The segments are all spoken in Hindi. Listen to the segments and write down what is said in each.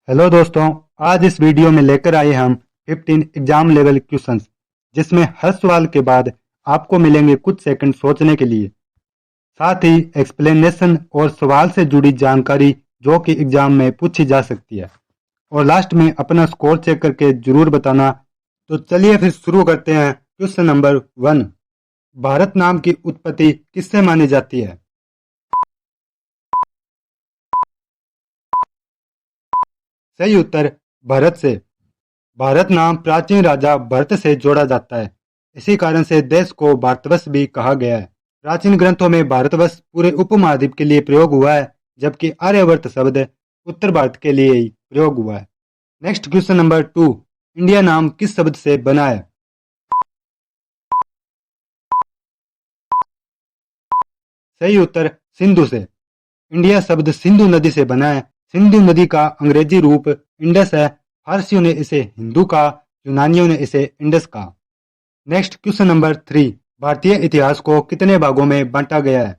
हेलो दोस्तों, आज इस वीडियो में लेकर आए हम 15 एग्जाम लेवल क्वेश्चंस, जिसमें हर सवाल के बाद आपको मिलेंगे कुछ सेकंड सोचने के लिए। साथ ही एक्सप्लेनेशन और सवाल से जुड़ी जानकारी जो कि एग्जाम में पूछी जा सकती है। और लास्ट में अपना स्कोर चेक करके जरूर बताना। तो चलिए फिर शुरू करते हैं। क्वेश्चन नंबर 1, भारत नाम की उत्पत्ति किससे मानी जाती है? सही उत्तर भरत से। भारत नाम प्राचीन राजा भरत से जोड़ा जाता है। इसी कारण से देश को भारतवर्ष भी कहा गया है। प्राचीन ग्रंथों में भारतवर्ष पूरे उपमहाद्वीप के लिए प्रयोग हुआ है, जबकि आर्यवर्त शब्द उत्तर भारत के लिए ही प्रयोग हुआ है। नेक्स्ट क्वेश्चन नंबर 2, इंडिया नाम किस शब्द से बना है? सही उत्तर सिंधु से। इंडिया शब्द सिंधु नदी से बना है। सिंधु नदी का अंग्रेजी रूप इंडस है। फारसियों ने इसे हिंदू कहा, यूनानियों ने इसे इंडस कहा। नेक्स्ट क्वेश्चन नंबर 3, भारतीय इतिहास को कितने भागों में बांटा गया है?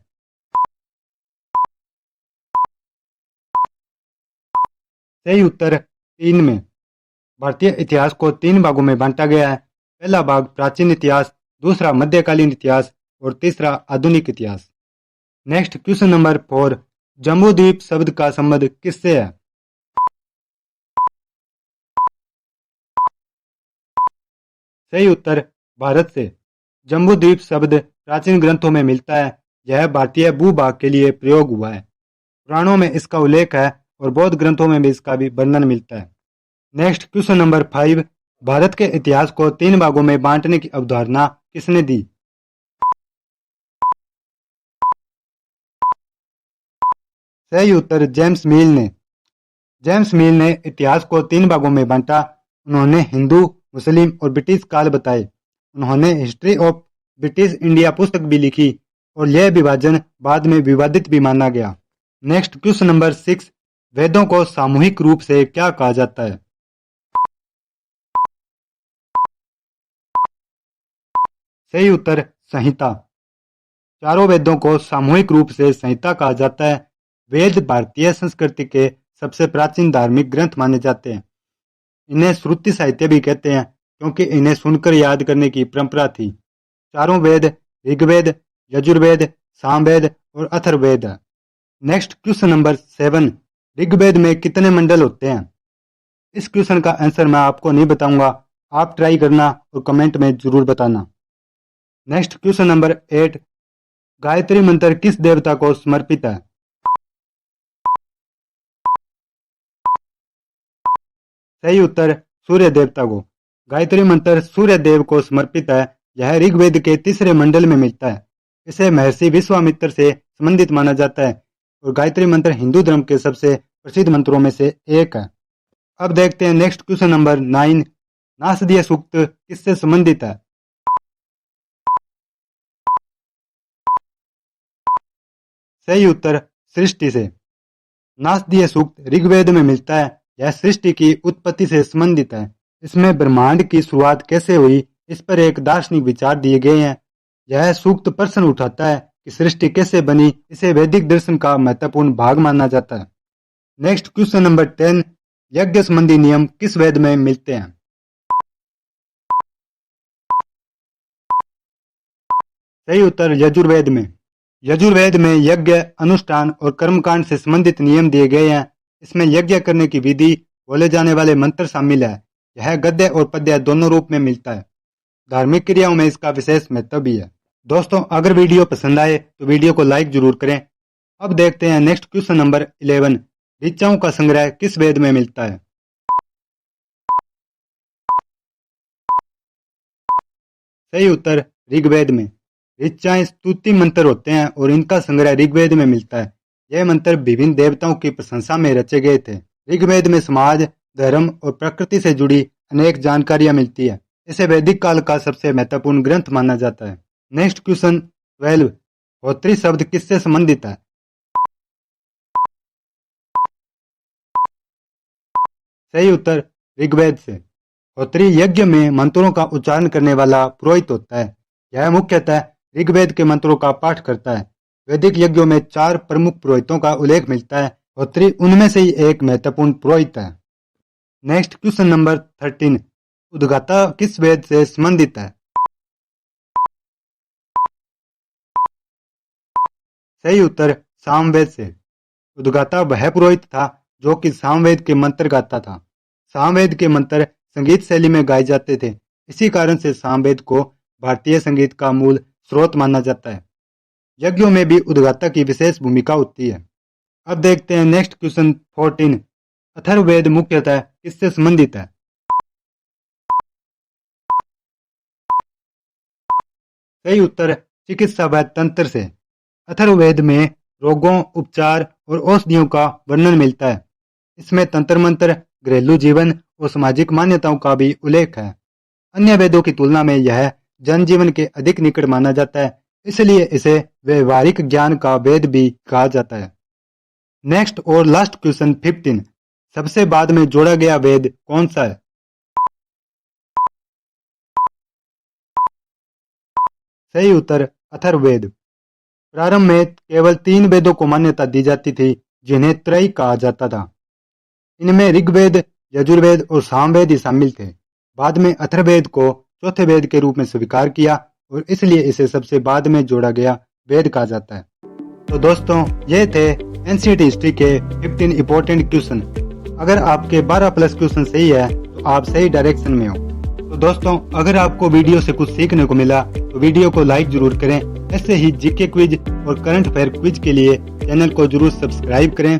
सही उत्तर 3 में। भारतीय इतिहास को 3 भागों में बांटा गया है। पहला भाग प्राचीन इतिहास, दूसरा मध्यकालीन इतिहास और तीसरा आधुनिक इतिहास। नेक्स्ट क्वेश्चन नंबर 4, जम्बूद्वीप शब्द का संबंध किससे है? सही उत्तर भारत से। जम्बूद्वीप शब्द प्राचीन ग्रंथों में मिलता है। यह भारतीय भूभाग के लिए प्रयोग हुआ है। पुराणों में इसका उल्लेख है और बौद्ध ग्रंथों में भी इसका भी वर्णन मिलता है। नेक्स्ट क्वेश्चन नंबर 5, भारत के इतिहास को 3 भागों में बांटने की अवधारणा किसने दी? सही उत्तर जेम्स मिल ने। जेम्स मिल ने इतिहास को 3 भागों में बांटा। उन्होंने हिंदू, मुस्लिम और ब्रिटिश काल बताए। उन्होंने हिस्ट्री ऑफ ब्रिटिश इंडिया पुस्तक भी लिखी और यह विभाजन बाद में विवादित भी माना गया। नेक्स्ट क्वेश्चन नंबर 6, वेदों को सामूहिक रूप से क्या कहा जाता है? सही उत्तर संहिता। चारों वेदों को सामूहिक रूप से संहिता कहा जाता है। वेद भारतीय संस्कृति के सबसे प्राचीन धार्मिक ग्रंथ माने जाते हैं। इन्हें श्रुति साहित्य भी कहते हैं, क्योंकि इन्हें सुनकर याद करने की परंपरा थी। चारों वेद ऋग्वेद, यजुर्वेद, सामवेद और अथर्ववेद है। नेक्स्ट क्वेश्चन नंबर 7, ऋग्वेद में कितने मंडल होते हैं? इस क्वेश्चन का आंसर मैं आपको नहीं बताऊंगा, आप ट्राई करना और कमेंट में जरूर बताना। नेक्स्ट क्वेश्चन नंबर 8, गायत्री मंत्र किस देवता को समर्पित है? सही उत्तर सूर्य देवता को। गायत्री मंत्र सूर्य देव को समर्पित है। यह ऋग्वेद के तीसरे मंडल में मिलता है। इसे महर्षि विश्वामित्र से संबंधित माना जाता है और गायत्री मंत्र हिंदू धर्म के सबसे प्रसिद्ध मंत्रों में से एक है। अब देखते हैं नेक्स्ट क्वेश्चन नंबर 9, नासदीय सूक्त किससे संबंधित है? सही उत्तर सृष्टि से। नासदीय सूक्त ऋग्वेद में मिलता है। यह सृष्टि की उत्पत्ति से संबंधित है। इसमें ब्रह्मांड की शुरुआत कैसे हुई, इस पर एक दार्शनिक विचार दिए गए हैं। यह सूक्त प्रश्न उठाता है कि सृष्टि कैसे बनी। इसे वैदिक दर्शन का महत्वपूर्ण भाग माना जाता है। नेक्स्ट क्वेश्चन नंबर 10, यज्ञ संबंधी नियम किस वेद में मिलते हैं? सही उत्तर यजुर्वेद में। यजुर्वेद में यज्ञ, अनुष्ठान और कर्मकांड से संबंधित नियम दिए गए हैं। इसमें यज्ञ करने की विधि, बोले जाने वाले मंत्र शामिल है। यह गद्य और पद्य दोनों रूप में मिलता है। धार्मिक क्रियाओं में इसका विशेष महत्व भी है। दोस्तों, अगर वीडियो पसंद आए तो वीडियो को लाइक जरूर करें। अब देखते हैं नेक्स्ट क्वेश्चन नंबर 11, ऋचाओं का संग्रह किस वेद में मिलता है? सही उत्तर ऋग्वेद में। ऋचाएं स्तुति मंत्र होते हैं और इनका संग्रह ऋग्वेद में मिलता है। यह मंत्र विभिन्न देवताओं की प्रशंसा में रचे गए थे। ऋग्वेद में समाज, धर्म और प्रकृति से जुड़ी अनेक जानकारियां मिलती है। इसे वैदिक काल का सबसे महत्वपूर्ण ग्रंथ माना जाता है। नेक्स्ट क्वेश्चन 12, होत्री शब्द किससे संबंधित है? सही उत्तर ऋग्वेद से। होत्री यज्ञ में मंत्रों का उच्चारण करने वाला पुरोहित होता है। यह मुख्यतः ऋग्वेद के मंत्रों का पाठ करता है। वैदिक यज्ञों में 4 प्रमुख पुरोहितों का उल्लेख मिलता है। होत्री उनमें से ही एक महत्वपूर्ण पुरोहित है। Next question number 13। उद्गाता किस वेद से संबंधित है? सही उत्तर सामवेद से। उद्गाता वह पुरोहित था जो कि सामवेद के मंत्र गाता था। सामवेद के मंत्र संगीत शैली में गाए जाते थे। इसी कारण से सामवेद को भारतीय संगीत का मूल स्रोत माना जाता है। यज्ञों में भी उद्गाता की विशेष भूमिका होती है। अब देखते हैं नेक्स्ट क्वेश्चन 14। अथर्ववेद मुख्यतः किससे संबंधित है? सही उत्तर चिकित्सा व तंत्र से। अथर्ववेद में रोगों, उपचार और औषधियों का वर्णन मिलता है। इसमें तंत्र मंत्र, घरेलू जीवन और सामाजिक मान्यताओं का भी उल्लेख है। अन्य वेदों की तुलना में यह जनजीवन के अधिक निकट माना जाता है, इसलिए इसे व्यवहारिक ज्ञान का वेद भी कहा जाता है। नेक्स्ट और लास्ट क्वेश्चन 15। सबसे बाद में जोड़ा गया वेद कौन सा है? सही उत्तर अथर्ववेद। प्रारंभ में केवल 3 वेदों को मान्यता दी जाती थी, जिन्हें त्रयी कहा जाता था। इनमें ऋग्वेद, यजुर्वेद और सामवेद ही शामिल थे। बाद में अथर्ववेद को चौथे वेद के रूप में स्वीकार किया और इसलिए इसे सबसे बाद में जोड़ा गया वेद कहा जाता है। तो दोस्तों, ये थे एनसीईआरटी हिस्ट्री के 15 इंपॉर्टेंट क्वेश्चन। अगर आपके 12 प्लस क्वेश्चन सही है तो आप सही डायरेक्शन में हो। तो दोस्तों, अगर आपको वीडियो से कुछ सीखने को मिला तो वीडियो को लाइक जरूर करें। ऐसे ही जीके क्विज और करंट अफेयर क्विज के लिए चैनल को जरूर सब्सक्राइब करें।